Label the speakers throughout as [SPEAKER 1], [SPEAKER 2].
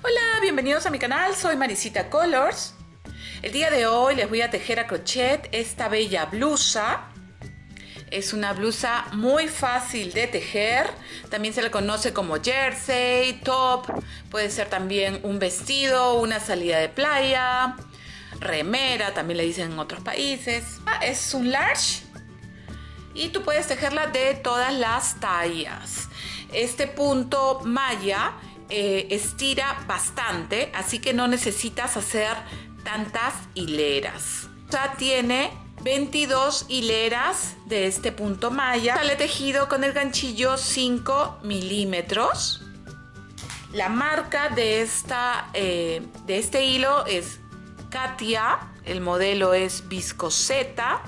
[SPEAKER 1] Hola, bienvenidos a mi canal, soy Marisita Colors. El día de hoy les voy a tejer a crochet esta bella blusa. Es una blusa muy fácil de tejer, también se le conoce como jersey, top, puede ser también un vestido, una salida de playa, remera, también le dicen en otros países. Es un large y tú puedes tejerla de todas las tallas. Este punto malla estira bastante, así que no necesitas hacer tantas hileras. Ya tiene 22 hileras de este punto malla. Sale tejido con el ganchillo 5 milímetros. La marca de este hilo es Katia. El modelo es Viscoseta.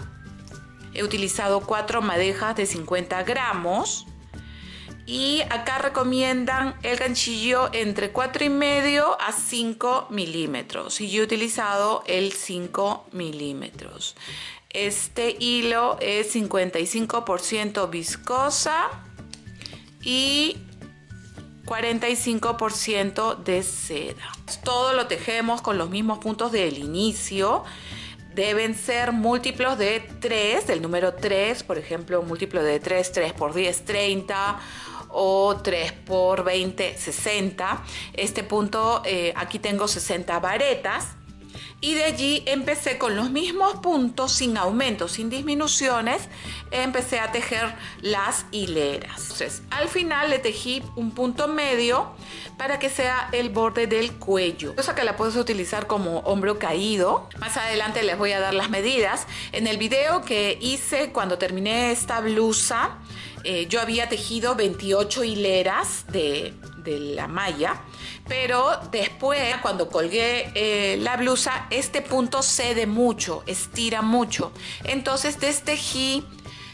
[SPEAKER 1] He utilizado 4 madejas de 50 gramos. Y acá recomiendan el ganchillo entre 4,5 a 5 milímetros. Y yo he utilizado el 5 milímetros. Este hilo es 55% viscosa y 45% de seda. Todo lo tejemos con los mismos puntos del inicio. Deben ser múltiplos de 3, del número 3, por ejemplo, múltiplo de 3, 3 por 10, 30 o 3 por 20, 60. Este punto, aquí tengo 60 varetas. Y de allí empecé con los mismos puntos, sin aumentos, sin disminuciones, empecé a tejer las hileras. Entonces, al final le tejí un punto medio para que sea el borde del cuello. Cosa que la puedes utilizar como hombro caído. Más adelante les voy a dar las medidas. En el video que hice cuando terminé esta blusa, yo había tejido 28 hileras de la malla, pero después cuando colgué la blusa, este punto cede mucho, estira mucho, entonces destejí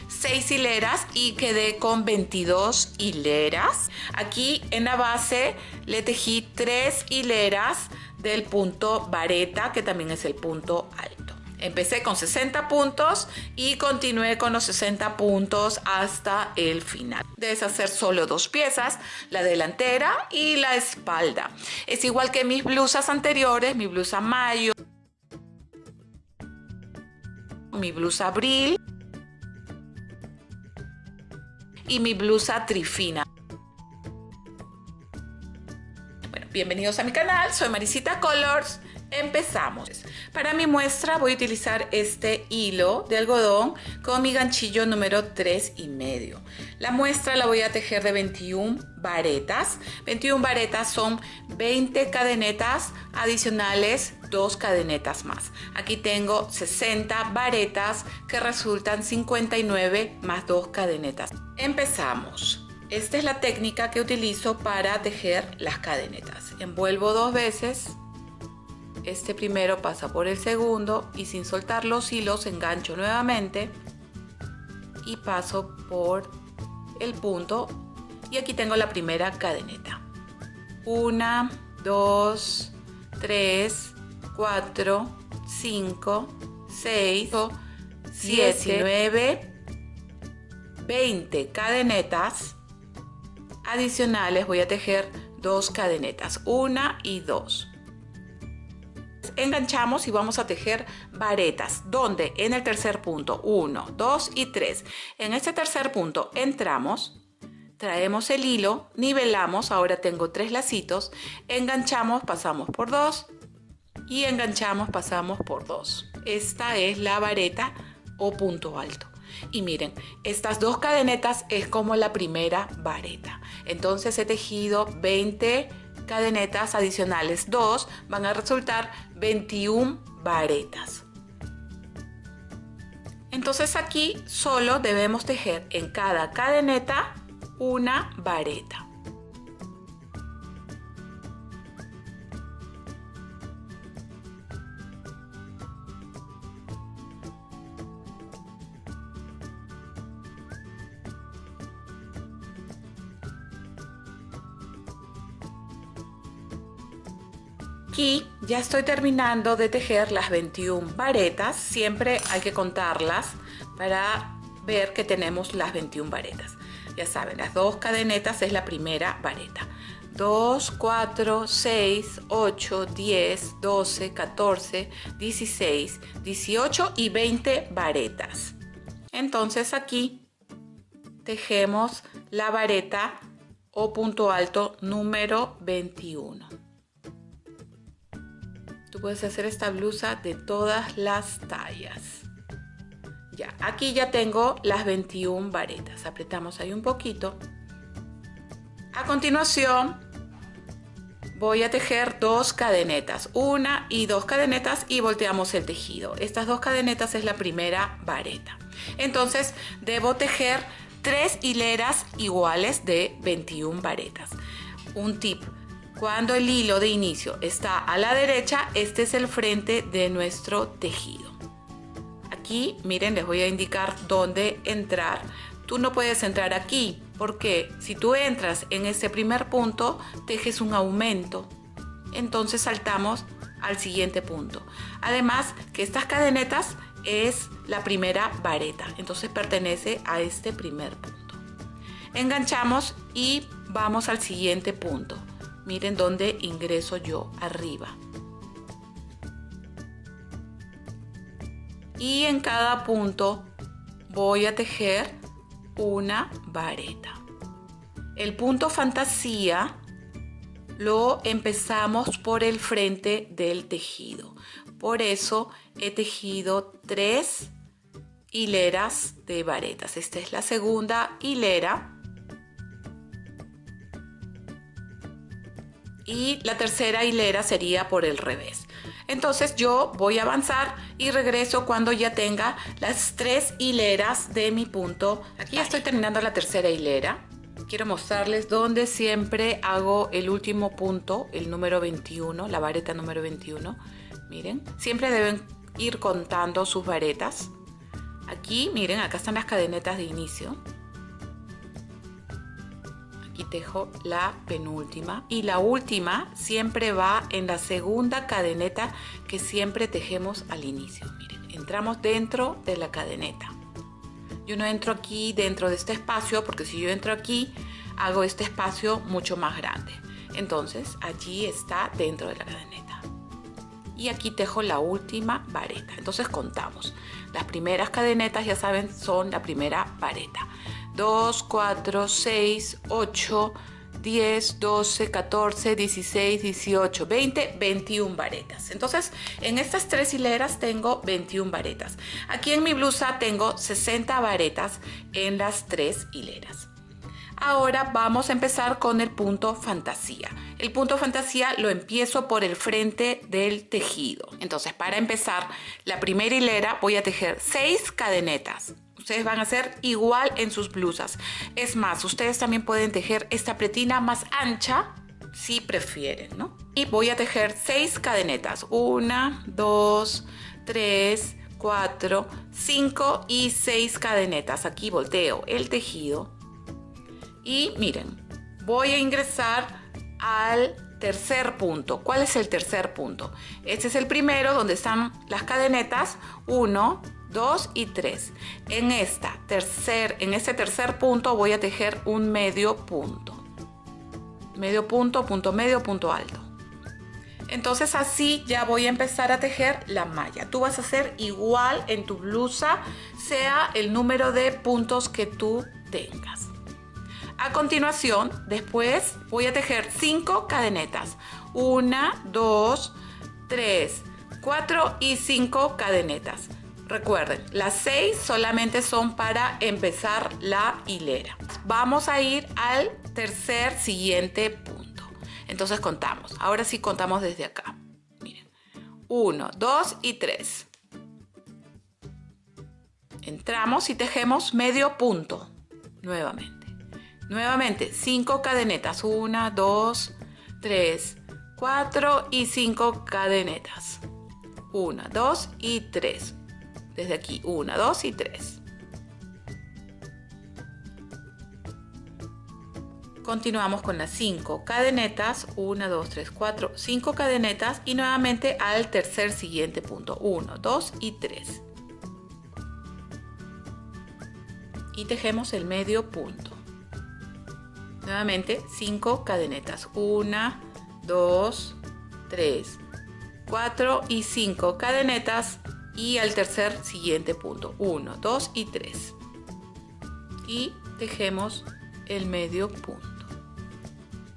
[SPEAKER 1] 6 hileras y quedé con 22 hileras. Aquí en la base le tejí 3 hileras del punto vareta, que también es el punto alto. Empecé con 60 puntos y continué con los 60 puntos hasta el final. Debes hacer solo 2 piezas, la delantera y la espalda. Es igual que mis blusas anteriores, mi blusa mayo, mi blusa abril y mi blusa trifina. Bueno, bienvenidos a mi canal, soy Marisita Colors. Empezamos. Para mi muestra voy a utilizar este hilo de algodón con mi ganchillo número 3,5. La muestra la voy a tejer de 21 varetas. 21 varetas son 20 cadenetas adicionales, 2 cadenetas más. Aquí tengo 60 varetas que resultan 59 más 2 cadenetas. Empezamos. Esta es la técnica que utilizo para tejer las cadenetas. Envuelvo 2 veces. Este primero pasa por el segundo y sin soltar los hilos engancho nuevamente y paso por el punto y aquí tengo la primera cadeneta. 1, 2, 3, 4, 5, 6, 7, 9, 20 cadenetas adicionales. Voy a tejer 2 cadenetas, 1 y 2. Enganchamos y vamos a tejer varetas, donde en el tercer punto 1, 2 y 3. En este tercer punto entramos, traemos el hilo, nivelamos, ahora tengo 3 lacitos, enganchamos, pasamos por 2 y enganchamos, pasamos por 2. Esta es la vareta o punto alto. Y miren, estas 2 cadenetas es como la primera vareta. Entonces he tejido 20 cadenetas adicionales, 2 van a resultar 21 varetas. Entonces aquí solo debemos tejer en cada cadeneta una vareta. Aquí ya estoy terminando de tejer las 21 varetas. Siempre hay que contarlas para ver que tenemos las 21 varetas. Ya saben, las 2 cadenetas es la primera vareta. 2, 4, 6, 8, 10, 12, 14, 16, 18 y 20 varetas. Entonces aquí tejemos la vareta o punto alto número 21. Tú puedes hacer esta blusa de todas las tallas. Ya, aquí ya tengo las 21 varetas. Apretamos ahí un poquito. A continuación voy a tejer 2 cadenetas, 1 y 2 cadenetas y volteamos el tejido. Estas 2 cadenetas es la primera vareta. Entonces debo tejer 3 hileras iguales de 21 varetas. Un tip: cuando el hilo de inicio está a la derecha, este es el frente de nuestro tejido. Aquí, miren, les voy a indicar dónde entrar. Tú no puedes entrar aquí, porque si tú entras en este primer punto, tejes un aumento. Entonces saltamos al siguiente punto. Además, que estas cadenetas es la primera vareta, entonces pertenece a este primer punto. Enganchamos y vamos al siguiente punto. Miren dónde ingreso yo, arriba. Y en cada punto voy a tejer una vareta. El punto fantasía lo empezamos por el frente del tejido. Por eso he tejido 3 hileras de varetas. Esta es la segunda hilera. Y la tercera hilera sería por el revés. Entonces yo voy a avanzar y regreso cuando ya tenga las 3 hileras de mi punto. Aquí ya estoy terminando la tercera hilera. Quiero mostrarles dónde siempre hago el último punto, el número 21, la vareta número 21. Miren, siempre deben ir contando sus varetas. Aquí, miren, acá están las cadenetas de inicio. Aquí tejo la penúltima y la última siempre va en la segunda cadeneta que siempre tejemos al inicio. Miren, entramos dentro de la cadeneta. Yo no entro aquí dentro de este espacio, porque si yo entro aquí hago este espacio mucho más grande. Entonces allí está dentro de la cadeneta. Y aquí tejo la última vareta. Entonces contamos. Las primeras cadenetas, ya saben, son la primera vareta. 2, 4, 6, 8, 10, 12, 14, 16, 18, 20, 21 varetas. Entonces, en estas 3 hileras tengo 21 varetas. Aquí en mi blusa tengo 60 varetas en las 3 hileras. Ahora vamos a empezar con el punto fantasía. El punto fantasía lo empiezo por el frente del tejido. Entonces, para empezar la primera hilera voy a tejer 6 cadenetas. Ustedes van a hacer igual en sus blusas. Es más, ustedes también pueden tejer esta pretina más ancha si prefieren, ¿no? Y voy a tejer 6 cadenetas. 1, 2, 3, 4, 5 y 6 cadenetas. Aquí volteo el tejido. Y miren, voy a ingresar al tercer punto. ¿Cuál es el tercer punto? Este es el primero donde están las cadenetas 1, 2 y 3. En este tercer punto voy a tejer un medio punto. Medio punto, punto medio, punto alto. Entonces así ya voy a empezar a tejer la malla. Tú vas a hacer igual en tu blusa, sea el número de puntos que tú tengas. A continuación, después voy a tejer 5 cadenetas. 1, 2, 3, 4 y 5 cadenetas. Recuerden, las 6 solamente son para empezar la hilera. Vamos a ir al tercer siguiente punto. Entonces contamos. Ahora sí contamos desde acá. Miren. 1, 2 y 3. Entramos y tejemos medio punto. Nuevamente, 5 cadenetas. 1, 2, 3, 4 y 5 cadenetas. 1, 2 y 3. Desde aquí, 1, 2 y 3. Continuamos con las 5 cadenetas. 1, 2, 3, 4, 5 cadenetas. Y nuevamente al tercer siguiente punto. 1, 2 y 3. Y tejemos el medio punto. Nuevamente 5 cadenetas. 1, 2, 3, 4 y 5 cadenetas. Y al tercer siguiente punto. 1, 2 y 3. Y tejemos el medio punto.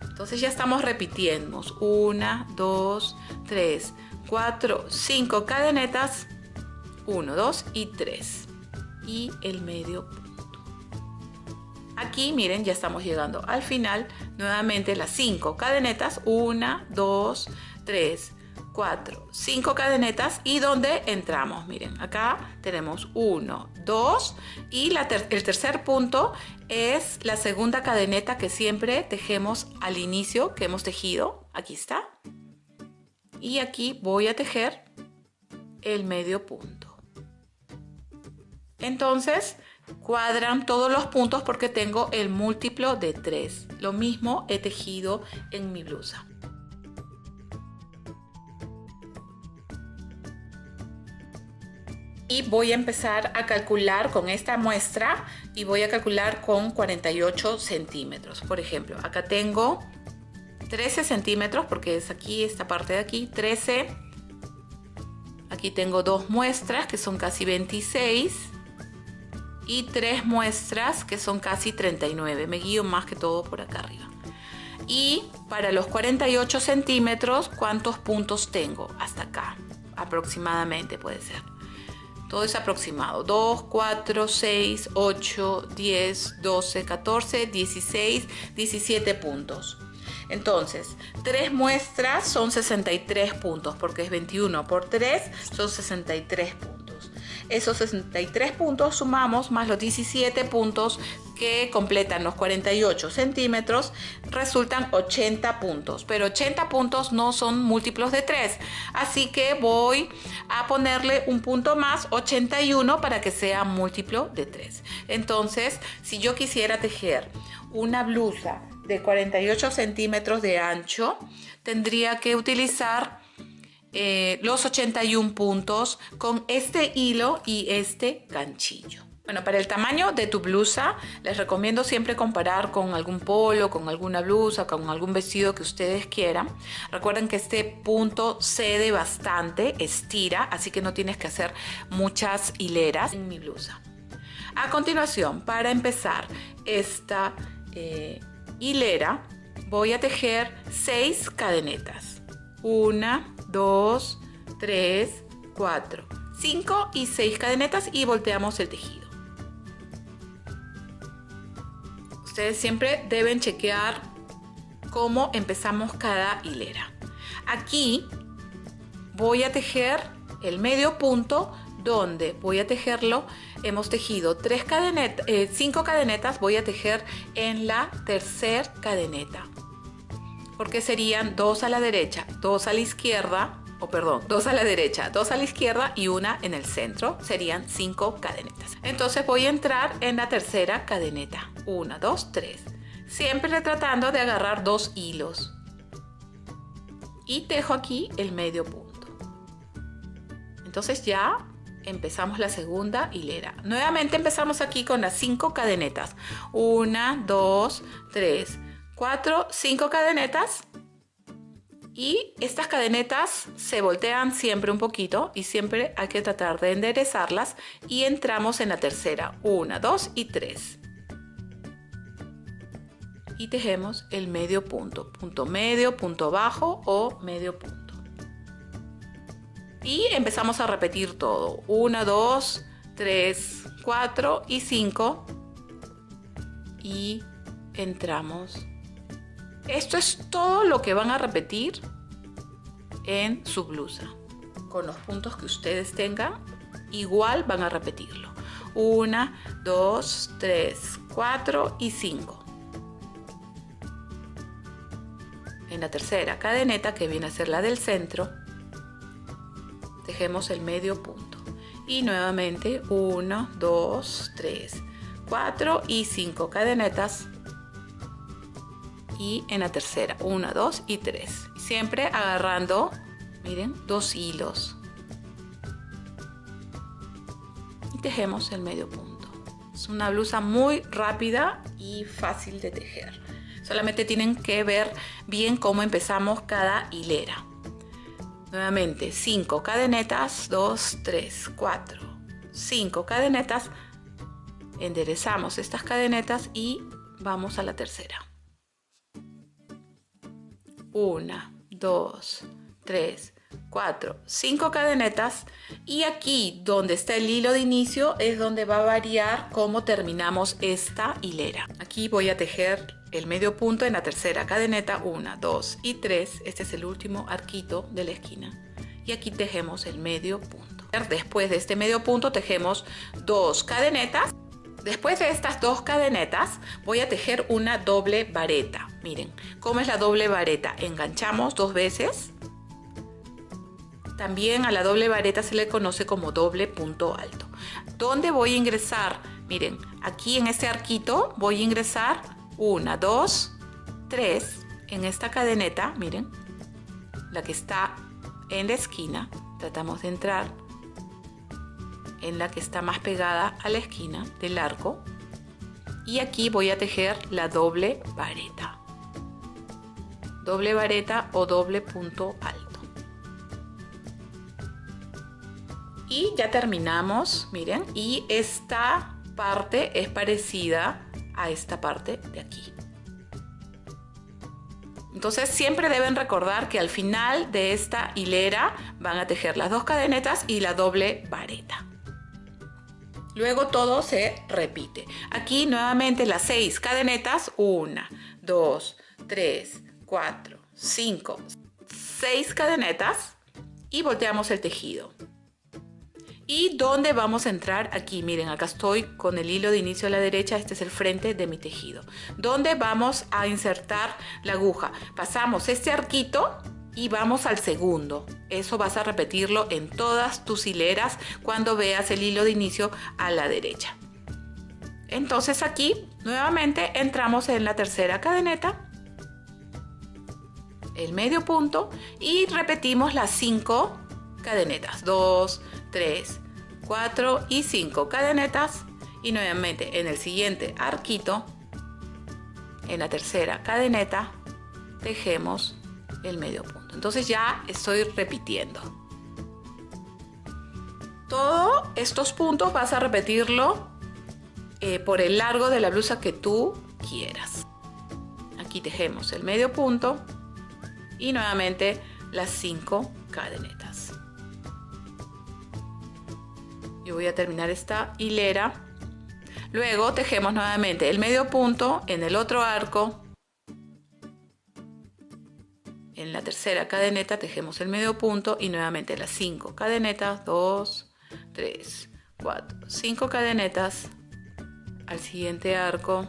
[SPEAKER 1] Entonces ya estamos repitiendo. 1, 2, 3, 4, 5 cadenetas. 1, 2 y 3. Y el medio punto. Aquí miren, ya estamos llegando al final. Nuevamente las 5 cadenetas. 1, 2, 3, 4, 5 cadenetas. Y donde entramos, miren, acá tenemos 1, 2 y el tercer punto es la segunda cadeneta que siempre tejemos al inicio que hemos tejido. Aquí está. Y aquí voy a tejer el medio punto. Entonces cuadran todos los puntos porque tengo el múltiplo de 3. Lo mismo he tejido en mi blusa. Y voy a empezar a calcular con esta muestra y voy a calcular con 48 centímetros. Por ejemplo, acá tengo 13 centímetros porque es aquí, esta parte de aquí, 13. Aquí tengo 2 muestras que son casi 26 y 3 muestras que son casi 39. Me guío más que todo por acá arriba. Y para los 48 centímetros, ¿cuántos puntos tengo? Hasta acá, aproximadamente puede ser. Todo es aproximado. 2, 4, 6, 8, 10, 12, 14, 16, 17 puntos. Entonces, 3 muestras son 63 puntos, porque es 21 por 3, son 63 puntos. Esos 63 puntos sumamos más los 17 puntos que completan los 48 centímetros, resultan 80 puntos. Pero 80 puntos no son múltiplos de 3, así que voy a ponerle un punto más, 81, para que sea múltiplo de 3. Entonces, si yo quisiera tejer una blusa de 48 centímetros de ancho, tendría que utilizar los 81 puntos con este hilo y este ganchillo. Bueno, para el tamaño de tu blusa, les recomiendo siempre comparar con algún polo, con alguna blusa, con algún vestido que ustedes quieran. Recuerden que este punto cede bastante, estira, así que no tienes que hacer muchas hileras en mi blusa. A continuación, para empezar esta hilera, voy a tejer 6 cadenetas. 1, 2, 3, 4, 5 y 6 cadenetas y volteamos el tejido. Ustedes siempre deben chequear cómo empezamos cada hilera. Aquí voy a tejer el medio punto, donde voy a tejerlo. Hemos tejido 5 cadenetas, voy a tejer en la tercera cadeneta, porque serían 2 a la derecha, 2 a la izquierda, 2 a la derecha, 2 a la izquierda y una en el centro, serían 5 cadenetas. Entonces voy a entrar en la tercera cadeneta, 1, 2, 3, siempre tratando de agarrar 2 hilos y tejo aquí el medio punto. Entonces ya empezamos la segunda hilera. Nuevamente empezamos aquí con las 5 cadenetas, 1, 2, 3, 4, 5 cadenetas. Y estas cadenetas se voltean siempre un poquito y siempre hay que tratar de enderezarlas y entramos en la tercera, 1, 2 y 3. Y tejemos el medio punto, punto medio, punto bajo o medio punto. Y empezamos a repetir todo, 1, 2, 3, 4 y 5 y entramos. Esto es todo lo que van a repetir en su blusa. Con los puntos que ustedes tengan, igual van a repetirlo. 1, 2, 3, 4 y 5. En la tercera cadeneta, que viene a ser la del centro, tejemos el medio punto. Y nuevamente 1, 2, 3, 4 y 5 cadenetas. Y en la tercera, 1, 2 y 3. Siempre agarrando, miren, 2 hilos. Y tejemos el medio punto. Es una blusa muy rápida y fácil de tejer. Solamente tienen que ver bien cómo empezamos cada hilera. Nuevamente 5 cadenetas, 2, 3, 4, 5 cadenetas. Enderezamos estas cadenetas y vamos a la tercera. 1, 2, 3, 4, 5 cadenetas, y aquí donde está el hilo de inicio es donde va a variar cómo terminamos esta hilera. Aquí voy a tejer el medio punto en la tercera cadeneta, 1, 2 y 3. Este es el último arquito de la esquina y aquí tejemos el medio punto. Después de este medio punto tejemos 2 cadenetas. Después de estas 2 cadenetas voy a tejer una doble vareta. Miren cómo es la doble vareta. Enganchamos 2 veces. También a la doble vareta se le conoce como doble punto alto. ¿Dónde voy a ingresar? Miren, aquí en este arquito voy a ingresar 1, 2, 3 en esta cadeneta. Miren, la que está en la esquina. Tratamos de entrar en la que está más pegada a la esquina del arco, y aquí voy a tejer la doble vareta o doble punto alto, y ya terminamos. Miren, y esta parte es parecida a esta parte de aquí. Entonces siempre deben recordar que al final de esta hilera van a tejer las 2 cadenetas y la doble vareta. Luego todo se repite. Aquí nuevamente las 6 cadenetas, 1, 2, 3, 4, 5, 6 cadenetas, y volteamos el tejido. ¿Y dónde vamos a entrar? Aquí, miren, acá estoy con el hilo de inicio a la derecha. Este es el frente de mi tejido. ¿Dónde vamos a insertar la aguja? Pasamos este arquito y vamos al segundo. Eso vas a repetirlo en todas tus hileras cuando veas el hilo de inicio a la derecha. Entonces aquí nuevamente entramos en la tercera cadeneta, el medio punto, y repetimos las 5 cadenetas, 2, 3, 4 y 5 cadenetas, y nuevamente en el siguiente arquito, en la tercera cadeneta, tejemos el medio punto. Entonces ya estoy repitiendo. Todos estos puntos vas a repetirlo por el largo de la blusa que tú quieras. Aquí tejemos el medio punto y nuevamente las 5 cadenetas. Yo voy a terminar esta hilera. Luego tejemos nuevamente el medio punto en el otro arco. En la tercera cadeneta tejemos el medio punto y nuevamente las 5 cadenetas, 2, 3, 4, 5 cadenetas. Al siguiente arco,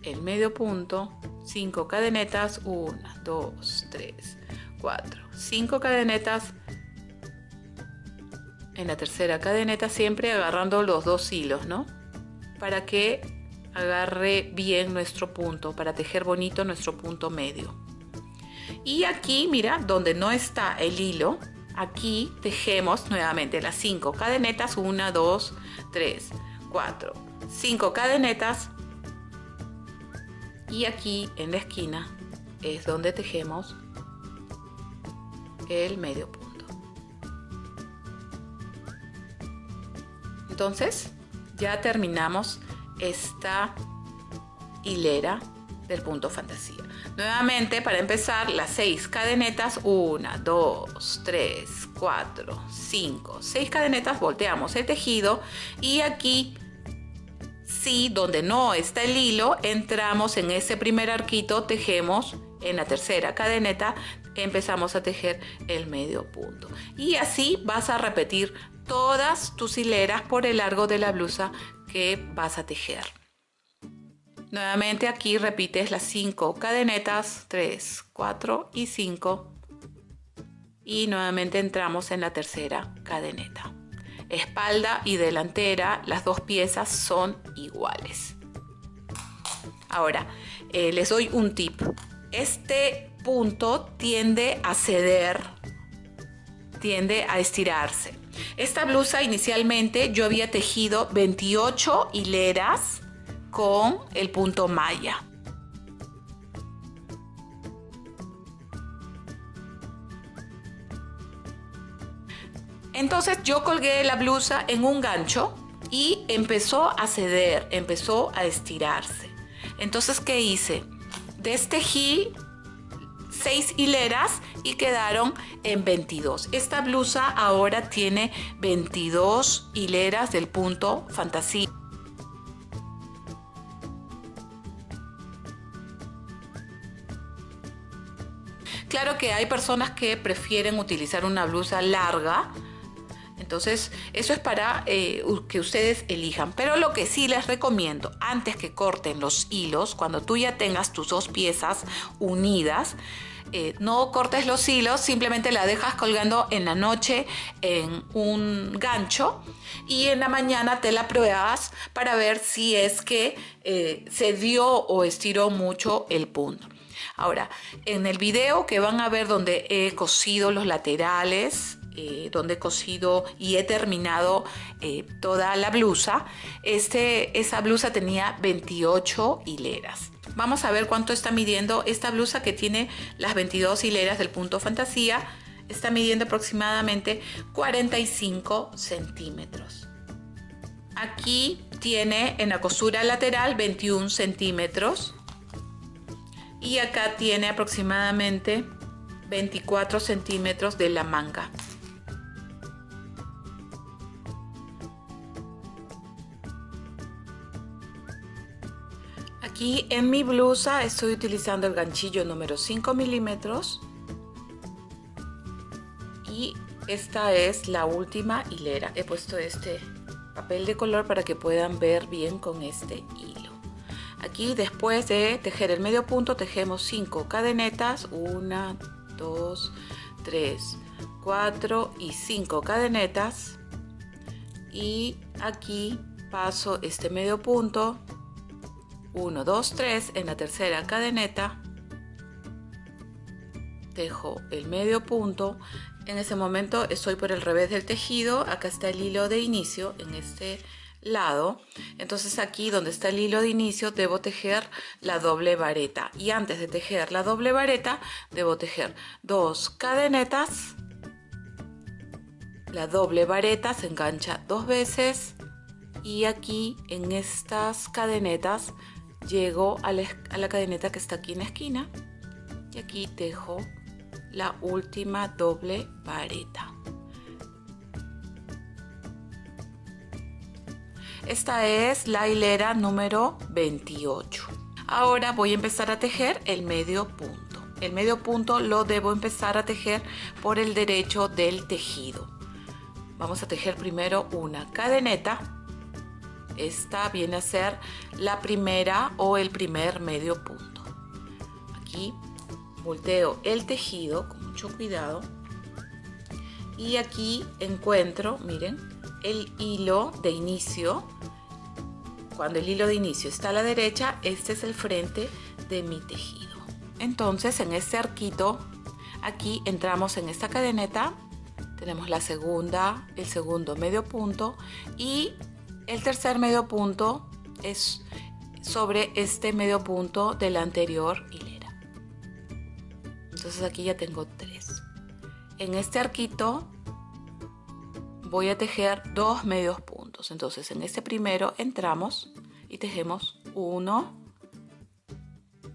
[SPEAKER 1] el medio punto, 5 cadenetas, 1, 2, 3, 4, 5 cadenetas. En la tercera cadeneta siempre agarrando los 2 hilos, ¿no? Para que agarre bien nuestro punto, para tejer bonito nuestro punto medio. Y aquí, mira, donde no está el hilo, aquí tejemos nuevamente las 5 cadenetas, 1, 2, 3, 4, 5 cadenetas, y aquí en la esquina es donde tejemos el medio punto. Entonces ya terminamos esta hilera del punto fantasía. Nuevamente, para empezar, las 6 cadenetas, 1, 2, 3, 4, 5, 6 cadenetas, volteamos el tejido y aquí, sí, donde no está el hilo, entramos en ese primer arquito, tejemos en la tercera cadeneta, empezamos a tejer el medio punto. Y así vas a repetir todas tus hileras por el largo de la blusa que vas a tejer. Nuevamente aquí repites las 5 cadenetas, 3, 4 y 5, y nuevamente entramos en la tercera cadeneta. Espalda y delantera, las 2 piezas son iguales. Ahora les doy un tip. Este punto tiende a ceder, tiende a estirarse. Esta blusa inicialmente yo había tejido 28 hileras con el punto malla. Entonces yo colgué la blusa en un gancho y empezó a ceder, empezó a estirarse. Entonces, ¿qué hice? Destejí 6 hileras y quedaron en 22. Esta blusa ahora tiene 22 hileras del punto fantasía. Claro que hay personas que prefieren utilizar una blusa larga. Entonces, eso es para que ustedes elijan. Pero lo que sí les recomiendo, antes que corten los hilos, cuando tú ya tengas tus dos piezas unidas, no cortes los hilos, simplemente la dejas colgando en la noche en un gancho y en la mañana te la pruebas para ver si es que se dio o estiró mucho el punto. Ahora, en el video que van a ver donde he cosido los laterales, donde he cosido y he terminado toda la blusa, esa blusa tenía 28 hileras. Vamos a ver cuánto está midiendo esta blusa que tiene las 22 hileras del punto fantasía. Está midiendo aproximadamente 45 centímetros. Aquí tiene en la costura lateral 21 centímetros. Y acá tiene aproximadamente 24 centímetros de la manga. Aquí en mi blusa estoy utilizando el ganchillo número 5 milímetros y esta es la última hilera. He puesto este papel de color para que puedan ver bien con este hilo. Aquí, después de tejer el medio punto, tejemos 5 cadenetas, 1, 2, 3, 4 y 5 cadenetas, y aquí paso este medio punto, 1, 2, 3, en la tercera cadeneta tejo el medio punto. En ese momento estoy por el revés del tejido, acá está el hilo de inicio en este lado, entonces aquí donde está el hilo de inicio debo tejer la doble vareta, y antes de tejer la doble vareta debo tejer 2 cadenetas. La doble vareta se engancha 2 veces y aquí en estas cadenetas llego a la cadeneta que está aquí en la esquina y aquí tejo la última doble vareta. Esta es la hilera número 28. Ahora voy a empezar a tejer el medio punto. El medio punto lo debo empezar a tejer por el derecho del tejido. Vamos a tejer primero una cadeneta. Esta viene a ser la primera o el primer medio punto. Aquí volteo el tejido con mucho cuidado y aquí encuentro, miren, el hilo de inicio. Cuando el hilo de inicio está a la derecha, este es el frente de mi tejido. Entonces, en este arquito, aquí entramos en esta cadeneta, tenemos la segunda, el segundo medio punto y el tercer medio punto es sobre este medio punto de la anterior hilera. Entonces aquí ya tengo 3. En este arquito voy a tejer 2 medios puntos. Entonces en este primero entramos y tejemos 1,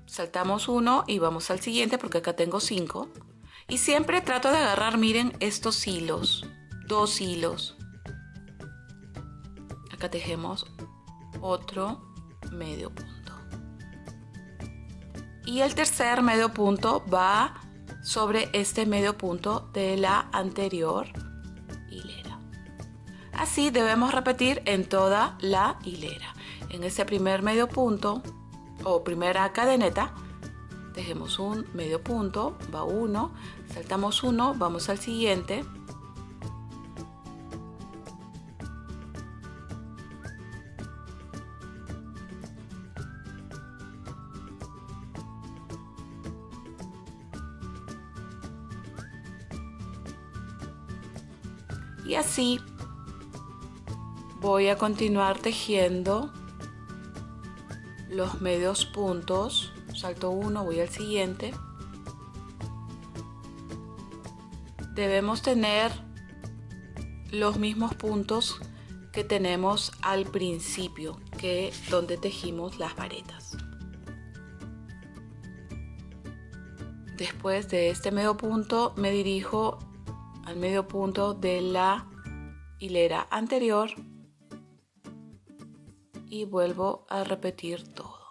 [SPEAKER 1] saltamos 1 y vamos al siguiente porque acá tengo 5. Y siempre trato de agarrar, miren, estos hilos, 2 hilos. Acá tejemos otro medio punto. Y el tercer medio punto va sobre este medio punto de la anterior hilera. Así debemos repetir en toda la hilera. En este primer medio punto o primera cadeneta tejemos un medio punto, va 1, saltamos 1, vamos al siguiente. Y así voy a continuar tejiendo los medios puntos, salto uno, voy al siguiente. Debemos tener los mismos puntos que tenemos al principio, que donde tejimos las varetas. Después de este medio punto me dirijo al medio punto de la hilera anterior y vuelvo a repetir todo.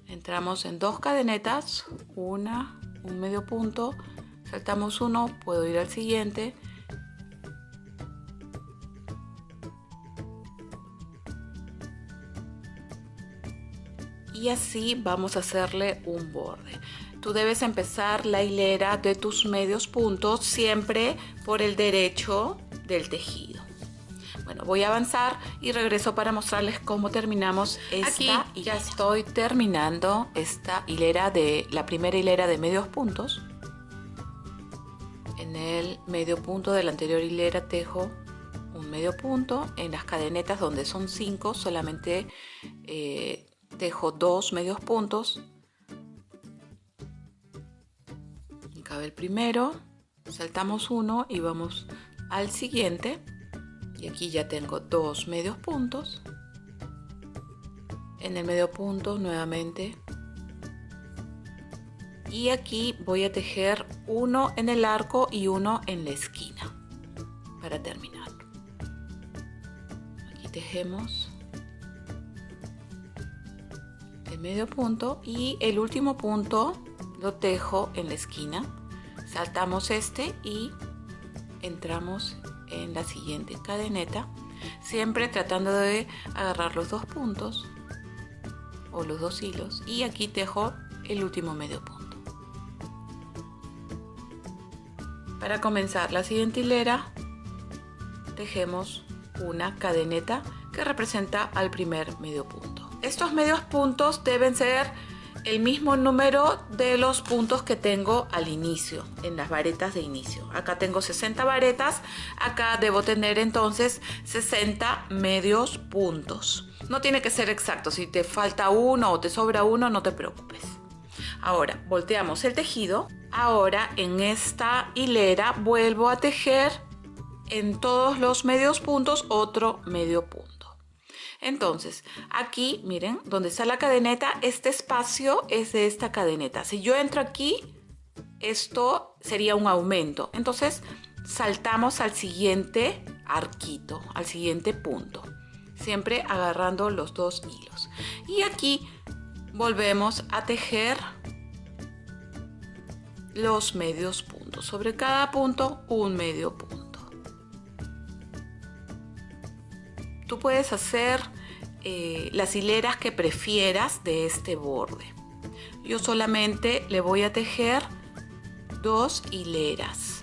[SPEAKER 1] Entramos en 2 cadenetas, un medio punto, saltamos uno, puedo ir al siguiente. Y así vamos a hacerle un borde. Tú debes empezar la hilera de tus medios puntos siempre por el derecho del tejido. Bueno, voy a avanzar y regreso para mostrarles cómo terminamos esta hilera. Ya estoy terminando esta hilera de la primera hilera de medios puntos. En el medio punto de la anterior hilera tejo un medio punto. En las cadenetas donde son 5 solamente tejo 2 medios puntos. Acaba el primero, saltamos uno y vamos al siguiente. Y aquí ya tengo 2 medios puntos. En el medio punto nuevamente. Y aquí voy a tejer uno en el arco y uno en la esquina para terminar. Aquí tejemos el medio punto y el último punto lo tejo en la esquina. Saltamos este y entramos en la siguiente cadeneta, siempre tratando de agarrar los 2 puntos o los 2 hilos, y aquí tejo el último medio punto. Para comenzar la siguiente hilera tejemos una cadeneta que representa al primer medio punto. Estos medios puntos deben ser el mismo número de los puntos que tengo al inicio, en las varetas de inicio. Acá tengo 60 varetas, acá debo tener entonces 60 medios puntos. No tiene que ser exacto, si te falta uno o te sobra uno, no te preocupes. Ahora, volteamos el tejido. Ahora en esta hilera vuelvo a tejer en todos los medios puntos otro medio punto. Entonces, aquí, miren, donde está la cadeneta, este espacio es de esta cadeneta. Si yo entro aquí, esto sería un aumento. Entonces, saltamos al siguiente arquito, al siguiente punto, siempre agarrando los 2 hilos. Y aquí volvemos a tejer los medios puntos. Sobre cada punto, un medio punto. Tú puedes hacer las hileras que prefieras de este borde. Yo solamente le voy a tejer 2 hileras.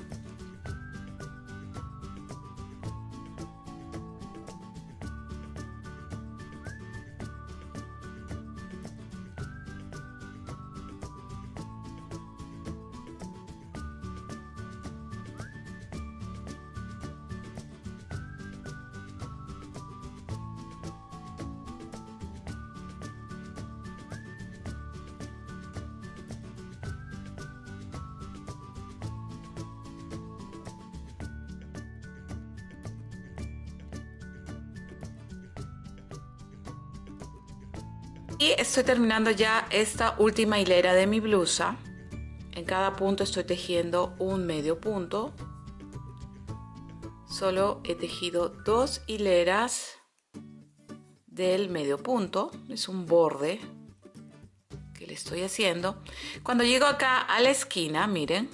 [SPEAKER 1] Y estoy terminando ya esta última hilera de mi blusa. En cada punto estoy tejiendo un medio punto. Solo he tejido 2 hileras del medio punto. Es un borde que le estoy haciendo. Cuando llego acá a la esquina, miren,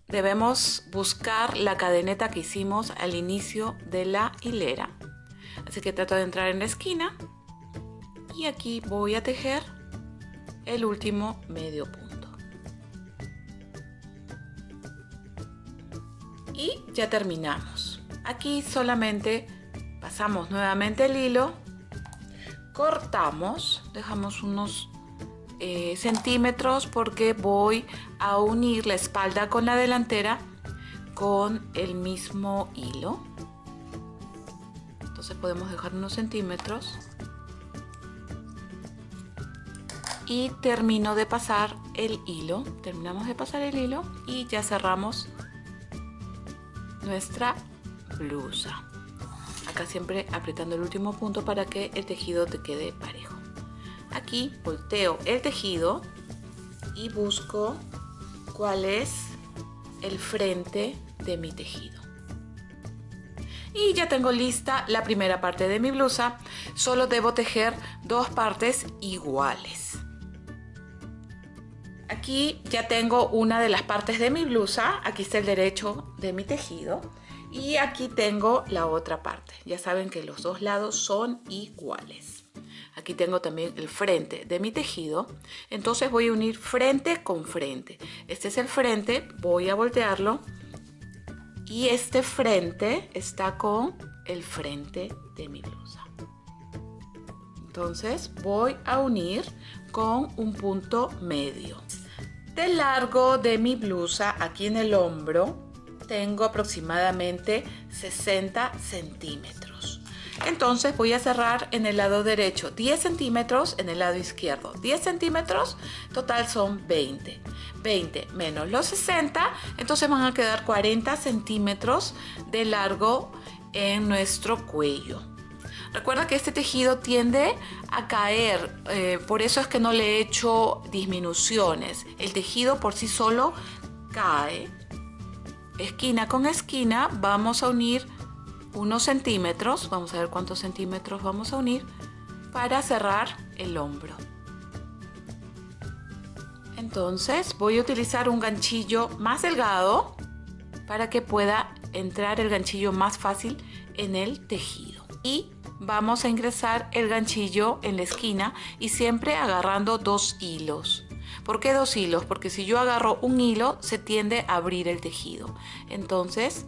[SPEAKER 1] debemos buscar la cadeneta que hicimos al inicio de la hilera. Así que trato de entrar en la esquina. Y aquí voy a tejer el último medio punto. Y ya terminamos. Aquí solamente pasamos nuevamente el hilo, cortamos, dejamos unos centímetros porque voy a unir la espalda con la delantera con el mismo hilo. Entonces podemos dejar unos centímetros. y termino de pasar el hilo. Terminamos de pasar el hilo y ya cerramos nuestra blusa. Acá siempre apretando el último punto para que el tejido te quede parejo. Aquí volteo el tejido y busco cuál es el frente de mi tejido. Y ya tengo lista la primera parte de mi blusa. Solo debo tejer dos partes iguales. Aquí ya tengo una de las partes de mi blusa. Aquí está el derecho de mi tejido. Y aquí tengo la otra parte. Ya saben que los dos lados son iguales. Aquí tengo también el frente de mi tejido. Entonces voy a unir frente con frente. Este es el frente. Voy a voltearlo. Y este frente está con el frente de mi blusa. Entonces voy a unir con un punto medio. De largo de mi blusa, aquí en el hombro, tengo aproximadamente 60 centímetros. Entonces voy a cerrar en el lado derecho 10 centímetros, en el lado izquierdo 10 centímetros, total son 20. 20 menos los 60, entonces van a quedar 40 centímetros de largo en nuestro cuello. Recuerda que este tejido tiende a caer, por eso es que no le he hecho disminuciones. El tejido por sí solo cae. Esquina con esquina vamos a unir unos centímetros, vamos a ver cuántos centímetros vamos a unir para cerrar el hombro. Entonces voy a utilizar un ganchillo más delgado para que pueda entrar el ganchillo más fácil en el tejido. Y vamos a ingresar el ganchillo en la esquina y siempre agarrando dos hilos. ¿Por qué dos hilos? Porque si yo agarro un hilo se tiende a abrir el tejido. Entonces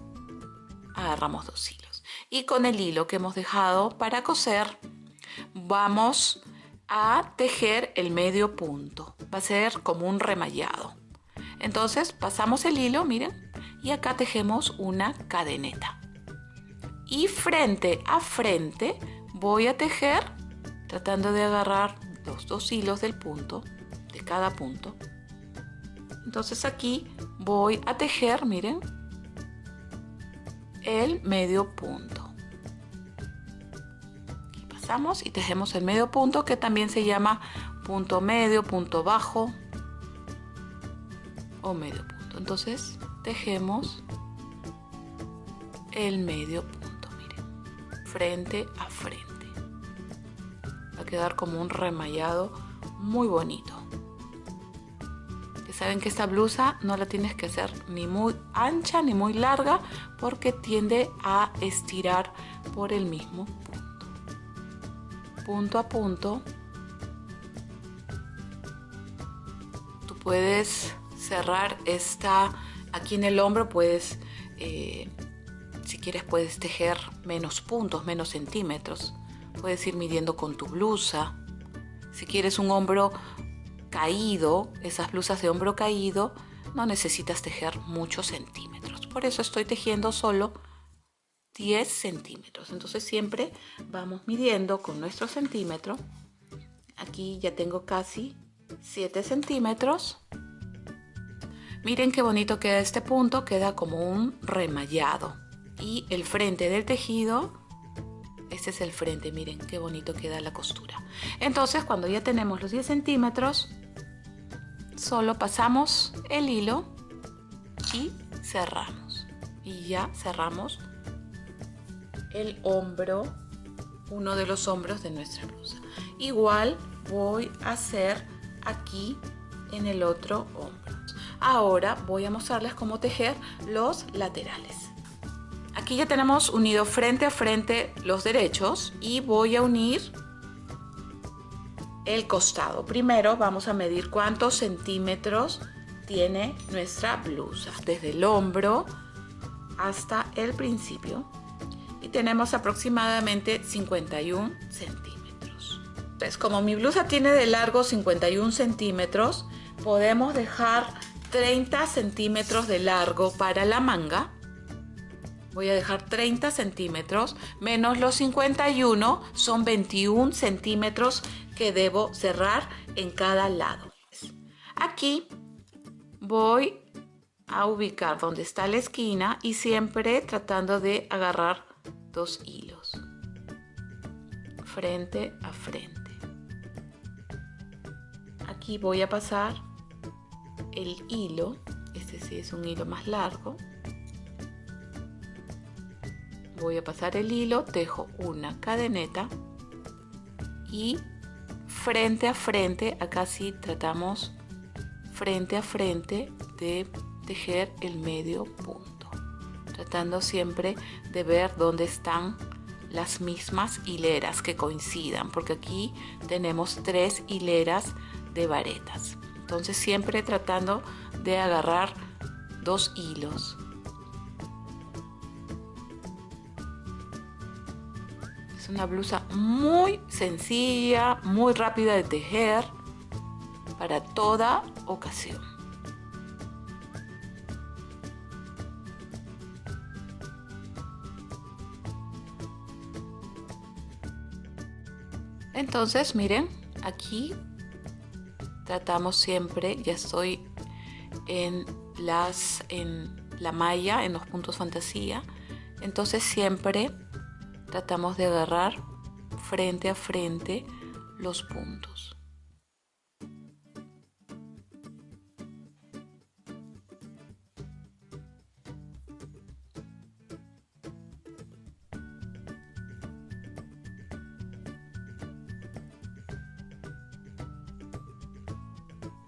[SPEAKER 1] agarramos dos hilos. Y con el hilo que hemos dejado para coser vamos a tejer el medio punto. Va a ser como un remallado. Entonces pasamos el hilo, miren, y acá tejemos una cadeneta. Y frente a frente voy a tejer tratando de agarrar los dos hilos del punto, de cada punto. Entonces aquí voy a tejer, miren, el medio punto. Aquí pasamos y tejemos el medio punto, que también se llama punto medio, punto bajo o medio punto. Entonces tejemos el medio punto, miren, frente a frente. Va a quedar como un remallado muy bonito. Ya saben que esta blusa no la tienes que hacer ni muy ancha ni muy larga porque tiende a estirar por el mismo punto. Punto a punto. Tú puedes cerrar esta aquí en el hombro, puedes si quieres puedes tejer menos puntos, menos centímetros. Puedes ir midiendo con tu blusa. Si quieres un hombro caído, esas blusas de hombro caído, no necesitas tejer muchos centímetros. Por eso estoy tejiendo solo 10 centímetros. Entonces siempre vamos midiendo con nuestro centímetro. Aquí ya tengo casi 7 centímetros. Miren qué bonito queda este punto, queda como un remallado. Y el frente del tejido, este es el frente, miren qué bonito queda la costura. Entonces cuando ya tenemos los 10 centímetros, solo pasamos el hilo y cerramos. Y ya cerramos el hombro, uno de los hombros de nuestra blusa. Igual voy a hacer aquí en el otro hombro. Ahora voy a mostrarles cómo tejer los laterales. Aquí ya tenemos unido frente a frente los derechos y voy a unir el costado. Primero vamos a medir cuántos centímetros tiene nuestra blusa, desde el hombro hasta el principio, y tenemos aproximadamente 51 centímetros. Entonces, como mi blusa tiene de largo 51 centímetros, podemos dejar 30 centímetros de largo para la manga Voy a dejar 30 centímetros menos los 51, son 21 centímetros que debo cerrar en cada lado. Aquí voy a ubicar donde está la esquina y siempre tratando de agarrar 2 hilos frente a frente. Aquí voy a pasar el hilo, este sí es un hilo más largo. Voy a pasar el hilo, tejo una cadeneta y frente a frente, acá sí tratamos frente a frente de tejer el medio punto, tratando siempre de ver dónde están las mismas hileras que coincidan, porque aquí tenemos 3 hileras de varetas, entonces siempre tratando de agarrar 2 hilos. Es una blusa muy sencilla, muy rápida de tejer para toda ocasión. Entonces miren, aquí tratamos siempre, ya estoy en la malla, en los puntos fantasía, entonces siempre tratamos de agarrar frente a frente los puntos.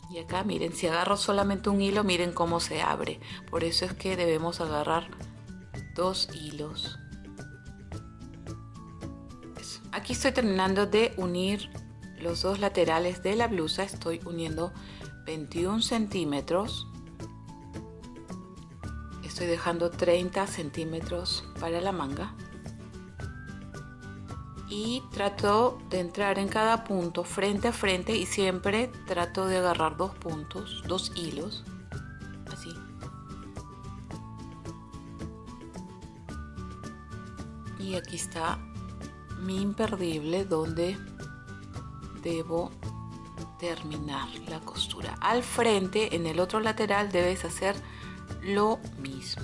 [SPEAKER 1] Y acá miren, si agarro solamente un hilo, miren cómo se abre. Por eso es que debemos agarrar 2 hilos. Aquí estoy terminando de unir los 2 laterales de la blusa. Estoy uniendo 21 centímetros. Estoy dejando 30 centímetros para la manga. Y trato de entrar en cada punto frente a frente y siempre trato de agarrar 2 puntos, 2 hilos. Así. Y aquí está mi imperdible donde debo terminar la costura. Al frente, en el otro lateral, debes hacer lo mismo.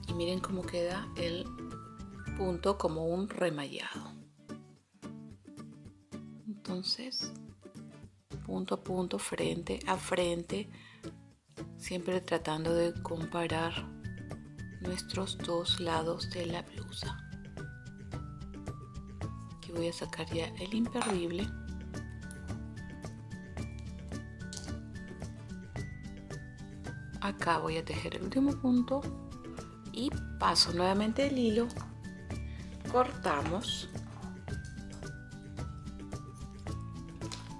[SPEAKER 1] Y miren cómo queda el punto como un remallado. Entonces, punto a punto, frente a frente, siempre tratando de comparar nuestros 2 lados de la blusa. Aquí voy a sacar ya el imperdible. Acá voy a tejer el último punto y paso nuevamente el hilo, cortamos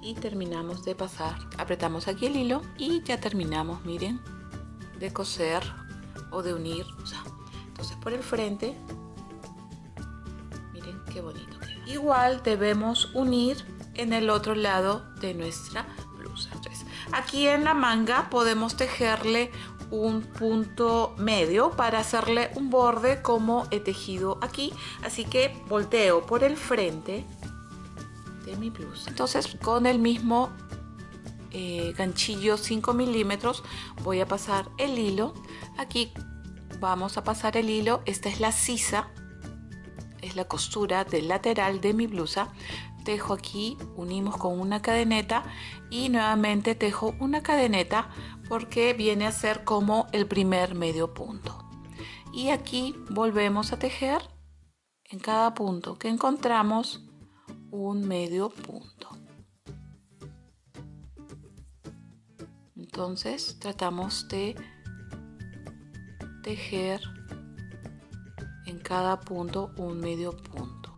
[SPEAKER 1] y terminamos de pasar. Apretamos aquí el hilo y ya terminamos, miren, de coser o de unir. Entonces por el frente, miren qué bonito queda. Igual debemos unir en el otro lado de nuestra blusa. Entonces, aquí en la manga podemos tejerle un punto medio para hacerle un borde como he tejido aquí, así que volteo por el frente de mi blusa. Entonces con el mismo ganchillo 5 milímetros voy a pasar el hilo. Aquí vamos a pasar el hilo, esta es la sisa, es la costura del lateral de mi blusa. Tejo aquí, unimos con una cadeneta y nuevamente tejo una cadeneta porque viene a ser como el primer medio punto. Y aquí volvemos a tejer en cada punto que encontramos un medio punto. Entonces tratamos de tejer en cada punto un medio punto.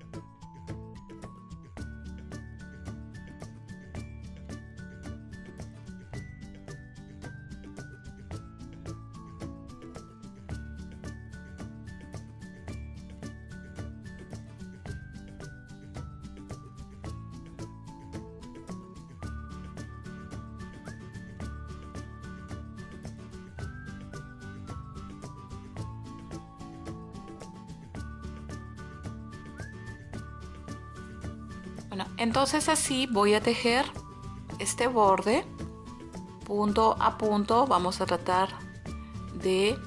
[SPEAKER 1] Bueno, entonces así voy a tejer este borde punto a punto. Vamos a tratar de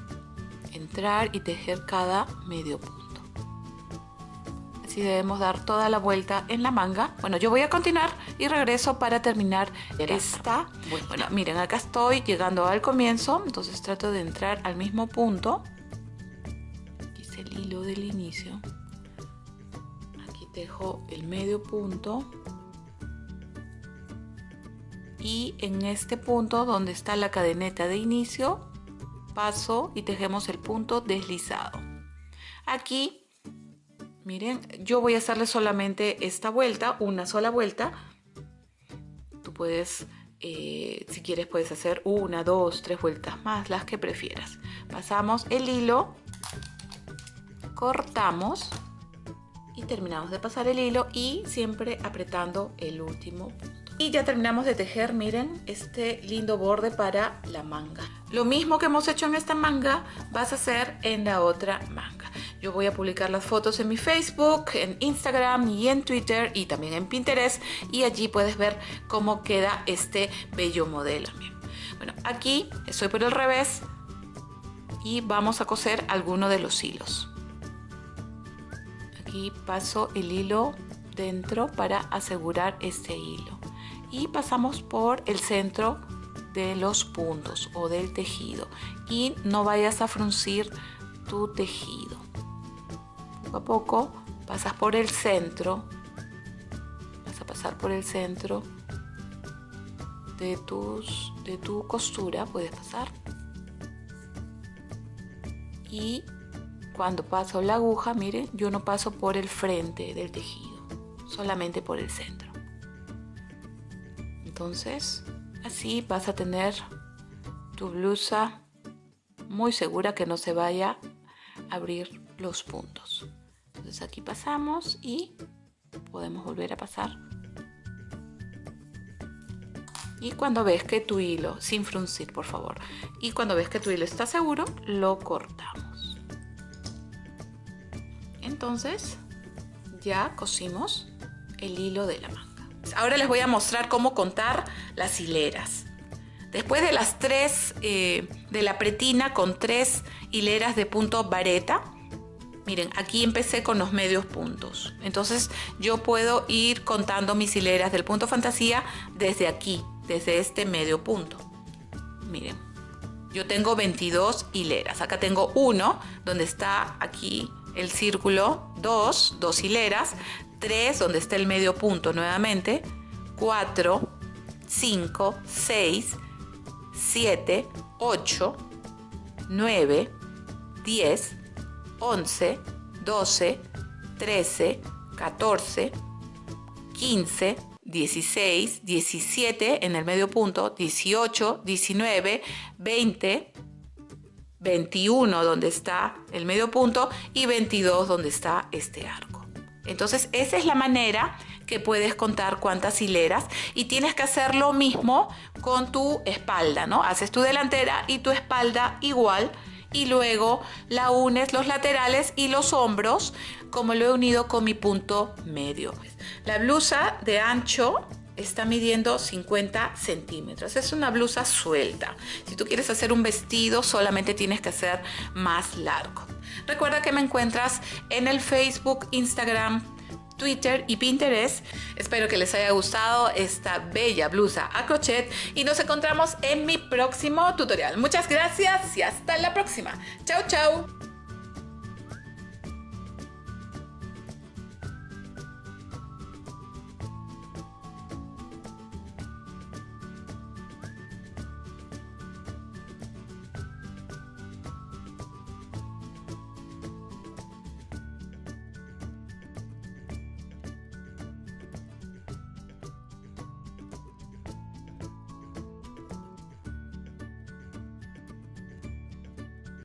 [SPEAKER 1] entrar y tejer cada medio punto. Así debemos dar toda la vuelta en la manga. Bueno, yo voy a continuar y regreso para terminar esta vuelta. Bueno, miren, acá estoy llegando al comienzo, entonces trato de entrar al mismo punto. Aquí es el hilo del inicio. Aquí tejo el medio punto. Y en este punto donde está la cadeneta de inicio, paso y tejemos el punto deslizado. Aquí, miren, yo voy a hacerle solamente esta vuelta, una sola vuelta. Tú puedes, si quieres, puedes hacer 1, 2, 3 vueltas más, las que prefieras. Pasamos el hilo, cortamos y terminamos de pasar el hilo y siempre apretando el último punto. Y ya terminamos de tejer, miren, este lindo borde para la manga. Lo mismo que hemos hecho en esta manga, vas a hacer en la otra manga. Yo voy a publicar las fotos en mi Facebook, en Instagram y en Twitter y también en Pinterest. Y allí puedes ver cómo queda este bello modelo. Bueno, aquí estoy por el revés y vamos a coser alguno de los hilos. Aquí paso el hilo dentro para asegurar este hilo. Y pasamos por el centro de los puntos o del tejido y no vayas a fruncir tu tejido. Poco a poco pasas por el centro, vas a pasar por el centro de tu costura, puedes pasar. Y cuando paso la aguja, miren, yo no paso por el frente del tejido, solamente por el centro. Entonces, así vas a tener tu blusa muy segura que no se vaya a abrir los puntos. Entonces aquí pasamos y podemos volver a pasar. Y cuando ves que tu hilo, sin fruncir por favor, y cuando ves que tu hilo está seguro, lo cortamos. Entonces, ya cosimos el hilo de la manga. Ahora les voy a mostrar cómo contar las hileras. Después de las 3 de la pretina con 3 hileras de punto vareta, miren, aquí empecé con los medios puntos. Entonces yo puedo ir contando mis hileras del punto fantasía desde aquí, desde este medio punto. Miren, yo tengo 22 hileras. Acá tengo 1 donde está aquí el círculo, 2 hileras, 3 donde está el medio punto nuevamente, 4, 5, 6, 7, 8, 9, 10, 11, 12, 13, 14, 15, 16, 17 en el medio punto, 18, 19, 20, 21 donde está el medio punto y 22 donde está este arco. Entonces esa es la manera que puedes contar cuántas hileras y tienes que hacer lo mismo con tu espalda, ¿no? Haces tu delantera y tu espalda igual y luego la unes los laterales y los hombros como lo he unido con mi punto medio. La blusa de ancho está midiendo 50 centímetros. Es una blusa suelta. Si tú quieres hacer un vestido, solamente tienes que hacer más largo. Recuerda que me encuentras en el Facebook, Instagram, Twitter y Pinterest. Espero que les haya gustado esta bella blusa a crochet y nos encontramos en mi próximo tutorial. Muchas gracias y hasta la próxima. Chao, chao.